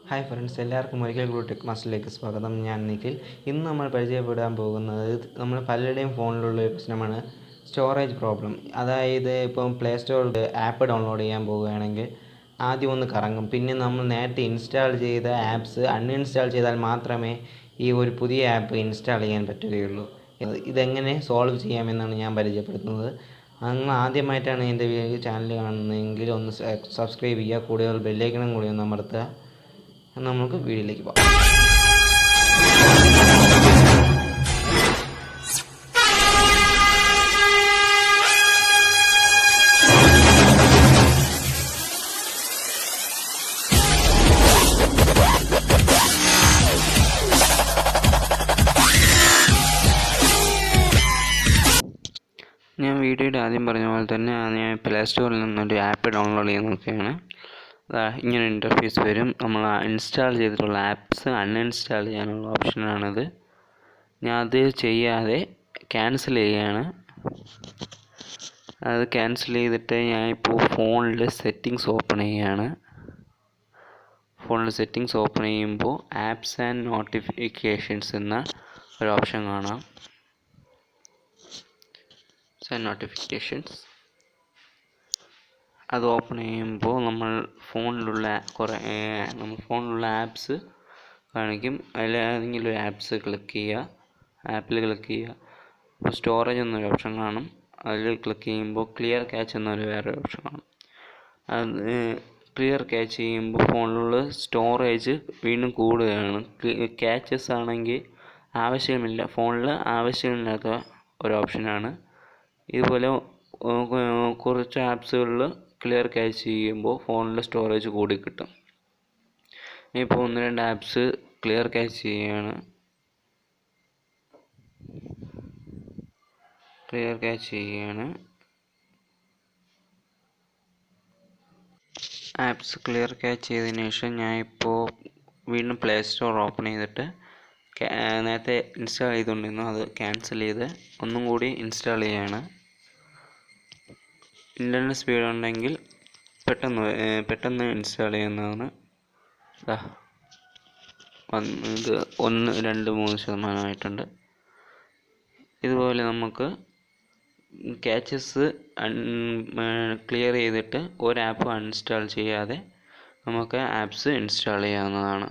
Hi friends, എല്ലാവർക്കും ഒരിക്കൽ കൂടി ടെക് മാസ്റ്ററിലേക്ക് സ്വാഗതം. ഞാൻ നിഖിൽ. ഇന്ന് നമ്മൾ പരിചയപ്പെടാൻ പോകുന്നത് നമ്മൾ പലരുടെയും ഫോണിലുള്ള ഒരു പ്രശ്നമാണ് സ്റ്റോറേജ് പ്രോബ്ലം. അതായത് ഇപ്പം പ്ലേ സ്റ്റോറിൽ ആപ്പ് ഡൗൺലോഡ് ചെയ്യാൻ പോവുകയാണെങ്കിൽ ആദ്യം ഒന്ന് കറങ്ങും. പിന്നെ നമ്മൾ നേരത്തെ ഇൻസ്റ്റാൾ ചെയ്ത ആപ്സ് അൺഇൻസ്റ്റാൾ ചെയ്താൽ മാത്രമേ ഈ ഒരു പുതിയ ആപ്പ് ഇൻസ്റ്റാൾ ചെയ്യാൻ പറ്റുകയുള്ളൂ. ഇതെങ്ങനെ സോൾവ് ചെയ്യാമെന്നാണ് ഞാൻ പരിചയപ്പെടുത്തുന്നത്. നിങ്ങൾ ആദ്യമായിട്ടാണ് എൻ്റെ ചാനൽ കാണുന്നതെങ്കിൽ ഒന്ന് സബ്സ്ക്രൈബ് ചെയ്യുക, കൂടുതൽ ബെല്ലൈക്കണും കൂടി ഒന്ന് അമർത്തുക. നമുക്ക് വീഡിയോയിലേക്ക് പോകാം. ഞാൻ വീഡിയോയുടെ ആദ്യം പറഞ്ഞ പോലെ തന്നെ ഞാൻ പ്ലേ സ്റ്റോറിൽ നിന്നൊരു ആപ്പ് ഡൗൺലോഡ് ചെയ്യാൻ നോക്കുകയാണ്. ഇങ്ങനെ ഇൻ്റർഫേസ് വരും. നമ്മൾ ഇൻസ്റ്റാൾ ചെയ്തിട്ടുള്ള ആപ്സ് അൺഇൻസ്റ്റാൾ ചെയ്യാനുള്ള ഓപ്ഷനാണിത്. ഞാൻ അത് ചെയ്യാതെ ക്യാൻസൽ ചെയ്യുകയാണ്. അത് ക്യാൻസൽ ചെയ്തിട്ട് ഞാൻ ഇപ്പോൾ ഫോണിൽ സെറ്റിങ്സ് ഓപ്പൺ ചെയ്യുകയാണ്. ഫോണിൽ സെറ്റിങ്സ് ഓപ്പൺ ചെയ്യുമ്പോൾ ആപ്സ് ആൻഡ് നോട്ടിഫിക്കേഷൻസ് എന്ന ഒരു ഓപ്ഷൻ കാണാം. നോട്ടിഫിക്കേഷൻസ് അത് ഓപ്പൺ ചെയ്യുമ്പോൾ നമ്മൾ ഫോണിലുള്ള ആപ്സ് കാണിക്കും. അതിൽ ഏതെങ്കിലും ഒരു ആപ്സ് ക്ലിക്ക് ചെയ്യുക. ആപ്പിൽ ക്ലിക്ക് ചെയ്യുക. അപ്പോൾ സ്റ്റോറേജ് എന്നൊരു ഓപ്ഷൻ കാണും. അതിൽ ക്ലിക്ക് ചെയ്യുമ്പോൾ ക്ലിയർ ക്യാച്ച് എന്നൊരു വേറൊരു ഓപ്ഷൻ കാണും. അത് ക്ലിയർ ക്യാച്ച് ചെയ്യുമ്പോൾ ഫോണിലുള്ള സ്റ്റോറേജ് വീണ്ടും കൂടുകയാണ്. ക്യാച്ചസ് ആണെങ്കിൽ ആവശ്യമില്ല, ഫോണിൽ ആവശ്യമില്ലാത്ത ഒരു ഓപ്ഷനാണ്. ഇതുപോലെ കുറച്ച് ആപ്സുകളിൽ ക്ലിയർ ക്യാച്ച് ചെയ്യുമ്പോൾ ഫോണിലെ സ്റ്റോറേജ് കൂടി കിട്ടും. ഇപ്പോൾ 1-2 ആപ്സ് ക്ലിയർ ക്യാച്ച് ചെയ്യുകയാണ്. ആപ്സ് ക്ലിയർ ക്യാച്ച് ചെയ്തതിന് ശേഷം ഞാൻ ഇപ്പോൾ വീണ്ടും പ്ലേ സ്റ്റോർ ഓപ്പൺ ചെയ്തിട്ട് നേരത്തെ ഇൻസ്റ്റാൾ ചെയ്തുകൊണ്ടിരുന്നു അത് ക്യാൻസൽ ചെയ്ത് ഒന്നും കൂടി ഇൻസ്റ്റാൾ ചെയ്യുകയാണ്. ഇൻ്റർനെറ്റ് സ്പീഡ് ഉണ്ടെങ്കിൽ പെട്ടെന്ന് ഇൻസ്റ്റാൾ ചെയ്യുന്നതാണ്. ഇത് 1, 2, 3% ഇതുപോലെ നമുക്ക് ക്യാച്ചസ് ക്ലിയർ ചെയ്തിട്ട് ഒരു ആപ്പ് അൺഇൻസ്റ്റാൾ ചെയ്യാതെ നമുക്ക് ആപ്സ് ഇൻസ്റ്റാൾ ചെയ്യാവുന്നതാണ്.